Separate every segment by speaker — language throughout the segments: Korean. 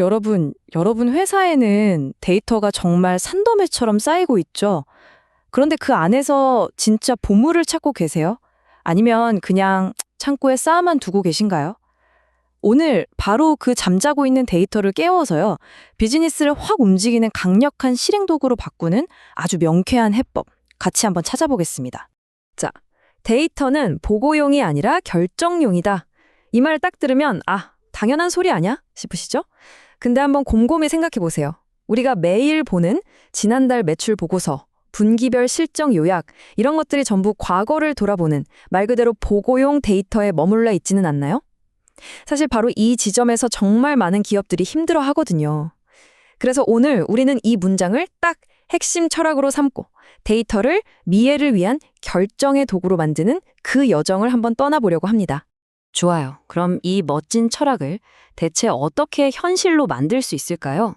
Speaker 1: 여러분 회사에는 데이터가 정말 산더미처럼 쌓이고 있죠? 그런데 그 안에서 진짜 보물을 찾고 계세요? 아니면 그냥 창고에 쌓아만 두고 계신가요? 오늘 바로 그 잠자고 있는 데이터를 깨워서요, 비즈니스를 확 움직이는 강력한 실행 도구로 바꾸는 아주 명쾌한 해법, 같이 한번 찾아보겠습니다. 자, 데이터는 보고용이 아니라 결정용이다. 이 말 딱 들으면, 당연한 소리 아냐? 싶으시죠? 근데 한번 곰곰이 생각해 보세요. 우리가 매일 보는 지난달 매출 보고서, 분기별 실적 요약, 이런 것들이 전부 과거를 돌아보는 말 그대로 보고용 데이터에 머물러 있지는 않나요? 사실 바로 이 지점에서 정말 많은 기업들이 힘들어 하거든요. 그래서 오늘 우리는 이 문장을 딱 핵심 철학으로 삼고 데이터를 미래를 위한 결정의 도구로 만드는 그 여정을 한번 떠나보려고 합니다. 좋아요. 그럼 이 멋진 철학을 대체 어떻게 현실로 만들 수 있을까요?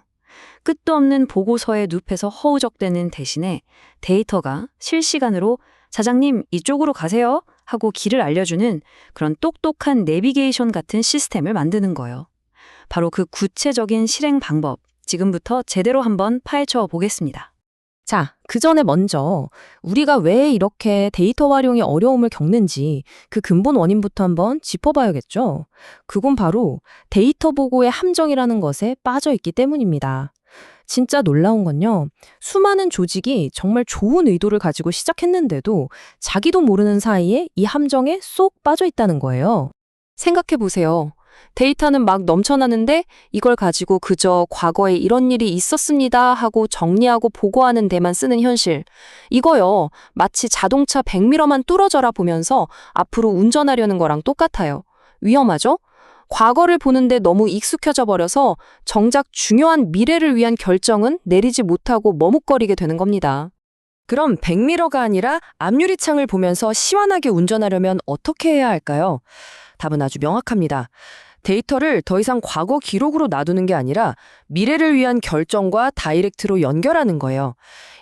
Speaker 1: 끝도 없는 보고서의 늪에서 허우적대는 대신에 데이터가 실시간으로 사장님 이쪽으로 가세요 하고 길을 알려주는 그런 똑똑한 내비게이션 같은 시스템을 만드는 거예요. 바로 그 구체적인 실행 방법, 지금부터 제대로 한번 파헤쳐 보겠습니다. 자, 그 전에 먼저 우리가 왜 이렇게 데이터 활용에 어려움을 겪는지 그 근본 원인부터 한번 짚어봐야겠죠. 그건 바로 데이터 보고의 함정이라는 것에 빠져 있기 때문입니다. 진짜 놀라운 건요, 수많은 조직이 정말 좋은 의도를 가지고 시작했는데도 자기도 모르는 사이에 이 함정에 쏙 빠져 있다는 거예요. 생각해 보세요. 데이터는 막 넘쳐나는데 이걸 가지고 그저 과거에 이런 일이 있었습니다 하고 정리하고 보고하는 데만 쓰는 현실. 이거요, 마치 자동차 백미러만 뚫어져라 보면서 앞으로 운전하려는 거랑 똑같아요. 위험하죠? 과거를 보는데 너무 익숙해져 버려서 정작 중요한 미래를 위한 결정은 내리지 못하고 머뭇거리게 되는 겁니다. 그럼 백미러가 아니라 앞유리창을 보면서 시원하게 운전하려면 어떻게 해야 할까요? 답은 아주 명확합니다. 데이터를 더 이상 과거 기록으로 놔두는 게 아니라 미래를 위한 결정과 다이렉트로 연결하는 거예요.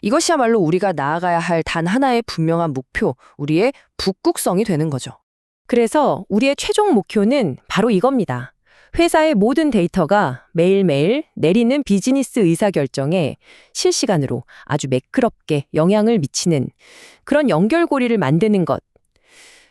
Speaker 1: 이것이야말로 우리가 나아가야 할 단 하나의 분명한 목표, 우리의 북극성이 되는 거죠. 그래서 우리의 최종 목표는 바로 이겁니다. 회사의 모든 데이터가 매일매일 내리는 비즈니스 의사결정에 실시간으로 아주 매끄럽게 영향을 미치는 그런 연결고리를 만드는 것.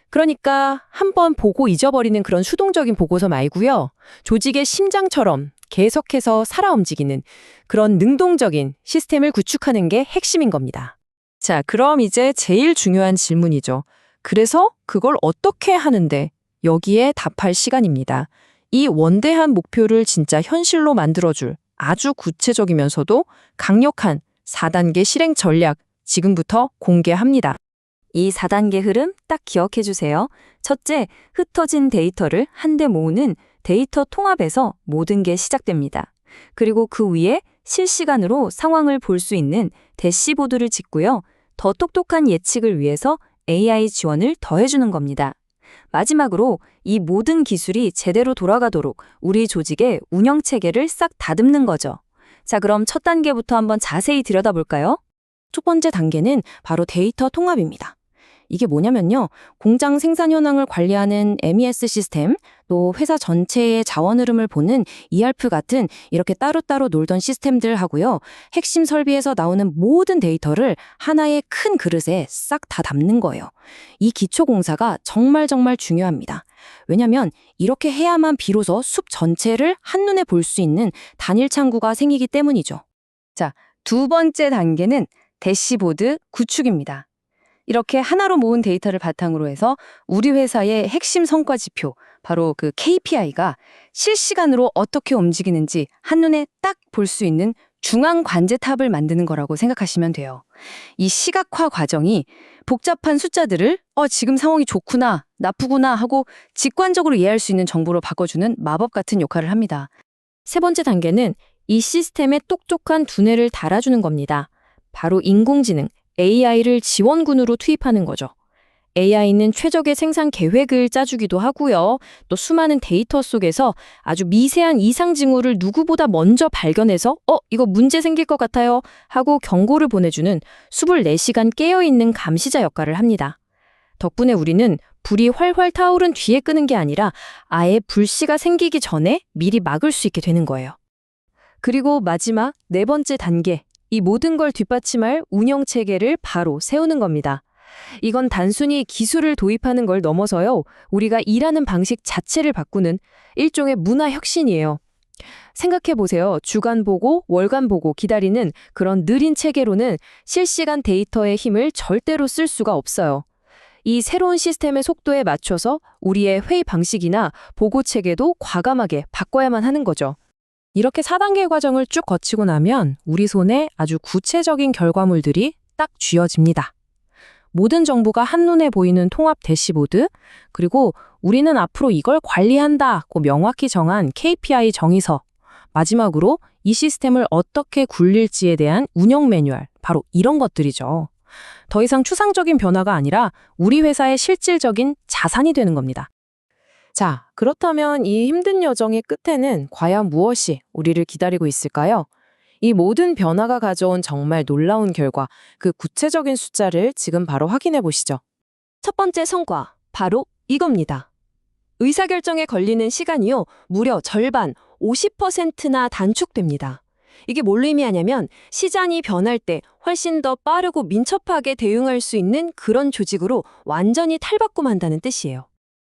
Speaker 1: 그러니까 한번 보고 잊어버리는 그런 수동적인 보고서 말고요, 조직의 심장처럼 계속해서 살아 움직이는 그런 능동적인 시스템을 구축하는 게 핵심인 겁니다. 자, 그럼 이제 제일 중요한 질문이죠. 그래서 그걸 어떻게 하는데, 여기에 답할 시간입니다. 이 원대한 목표를 진짜 현실로 만들어줄 아주 구체적이면서도 강력한 4단계 실행 전략, 지금부터 공개합니다. 이 4단계 흐름 딱 기억해 주세요. 첫째, 흩어진 데이터를 한데 모으는 데이터 통합에서 모든 게 시작됩니다. 그리고 그 위에 실시간으로 상황을 볼 수 있는 대시보드를 짓고요. 더 똑똑한 예측을 위해서 AI 지원을 더해주는 겁니다. 마지막으로 이 모든 기술이 제대로 돌아가도록 우리 조직의 운영체계를 싹 다듬는 거죠. 자, 그럼 첫 단계부터 한번 자세히 들여다볼까요? 첫 번째 단계는 바로 데이터 통합입니다. 이게 뭐냐면요, 공장 생산 현황을 관리하는 MES 시스템, 또 회사 전체의 자원 흐름을 보는 ERP 같은 이렇게 따로따로 놀던 시스템들 하고요, 핵심 설비에서 나오는 모든 데이터를 하나의 큰 그릇에 싹 다 담는 거예요. 이 기초 공사가 정말 중요합니다. 왜냐면 이렇게 해야만 비로소 숲 전체를 한눈에 볼 수 있는 단일 창구가 생기기 때문이죠. 자, 두 번째 단계는 대시보드 구축입니다. 이렇게 하나로 모은 데이터를 바탕으로 해서 우리 회사의 핵심 성과 지표, 바로 그 KPI가 실시간으로 어떻게 움직이는지 한눈에 딱 볼 수 있는 중앙 관제탑을 만드는 거라고 생각하시면 돼요. 이 시각화 과정이 복잡한 숫자들을 지금 상황이 좋구나, 나쁘구나 하고 직관적으로 이해할 수 있는 정보로 바꿔주는 마법 같은 역할을 합니다. 세 번째 단계는 이 시스템에 똑똑한 두뇌를 달아주는 겁니다. 바로 인공지능, AI를 지원군으로 투입하는 거죠. AI는 최적의 생산 계획을 짜주기도 하고요. 또 수많은 데이터 속에서 아주 미세한 이상 징후를 누구보다 먼저 발견해서 이거 문제 생길 것 같아요 하고 경고를 보내주는 24시간 깨어있는 감시자 역할을 합니다. 덕분에 우리는 불이 활활 타오른 뒤에 끄는 게 아니라 아예 불씨가 생기기 전에 미리 막을 수 있게 되는 거예요. 그리고 마지막 네 번째 단계, 이 모든 걸 뒷받침할 운영 체계를 바로 세우는 겁니다. 이건 단순히 기술을 도입하는 걸 넘어서요, 우리가 일하는 방식 자체를 바꾸는 일종의 문화 혁신이에요. 생각해 보세요. 주간 보고, 월간 보고 기다리는 그런 느린 체계로는 실시간 데이터의 힘을 절대로 쓸 수가 없어요. 이 새로운 시스템의 속도에 맞춰서 우리의 회의 방식이나 보고 체계도 과감하게 바꿔야만 하는 거죠. 이렇게 4단계 과정을 쭉 거치고 나면 우리 손에 아주 구체적인 결과물들이 딱 쥐어집니다. 모든 정보가 한눈에 보이는 통합 대시보드, 그리고 우리는 앞으로 이걸 관리한다고 명확히 정한 KPI 정의서, 마지막으로 이 시스템을 어떻게 굴릴지에 대한 운영 매뉴얼, 바로 이런 것들이죠. 더 이상 추상적인 변화가 아니라 우리 회사의 실질적인 자산이 되는 겁니다. 자, 그렇다면 이 힘든 여정의 끝에는 과연 무엇이 우리를 기다리고 있을까요? 이 모든 변화가 가져온 정말 놀라운 결과, 그 구체적인 숫자를 지금 바로 확인해 보시죠. 첫 번째 성과, 바로 이겁니다. 의사결정에 걸리는 시간이요, 무려 절반, 50%나 단축됩니다. 이게 뭘 의미하냐면 시장이 변할 때 훨씬 더 빠르고 민첩하게 대응할 수 있는 그런 조직으로 완전히 탈바꿈한다는 뜻이에요.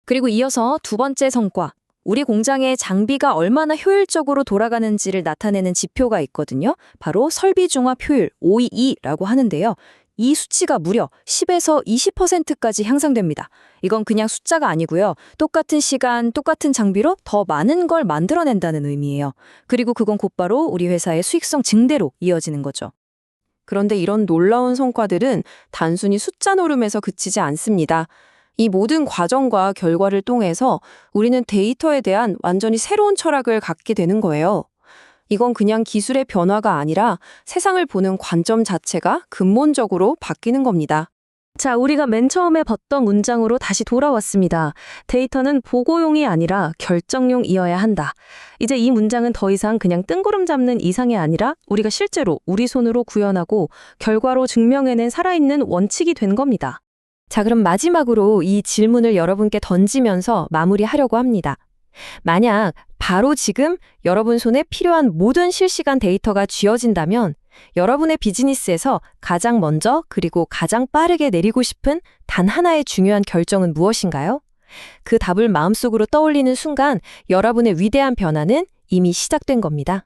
Speaker 1: 그리고 이어서 두 번째 성과, 우리 공장의 장비가 얼마나 효율적으로 돌아가는지를 나타내는 지표가 있거든요. 바로 설비 중합 효율, OEE라고 하는데요. 이 수치가 무려 10에서 20%까지 향상됩니다. 이건 그냥 숫자가 아니고요. 똑같은 시간, 똑같은 장비로 더 많은 걸 만들어낸다는 의미예요. 그리고 그건 곧바로 우리 회사의 수익성 증대로 이어지는 거죠. 그런데 이런 놀라운 성과들은 단순히 숫자 노름에서 그치지 않습니다. 이 모든 과정과 결과를 통해서 우리는 데이터에 대한 완전히 새로운 철학을 갖게 되는 거예요. 이건 그냥 기술의 변화가 아니라 세상을 보는 관점 자체가 근본적으로 바뀌는 겁니다. 자, 우리가 맨 처음에 봤던 문장으로 다시 돌아왔습니다. 데이터는 보고용이 아니라 결정용이어야 한다. 이제 이 문장은 더 이상 그냥 뜬구름 잡는 이상이 아니라 우리가 실제로 우리 손으로 구현하고 결과로 증명해낸 살아있는 원칙이 된 겁니다. 자, 그럼 마지막으로 이 질문을 여러분께 던지면서 마무리하려고 합니다. 만약 바로 지금 여러분 손에 필요한 모든 실시간 데이터가 쥐어진다면 여러분의 비즈니스에서 가장 먼저 그리고 가장 빠르게 내리고 싶은 단 하나의 중요한 결정은 무엇인가요? 그 답을 마음속으로 떠올리는 순간 여러분의 위대한 변화는 이미 시작된 겁니다.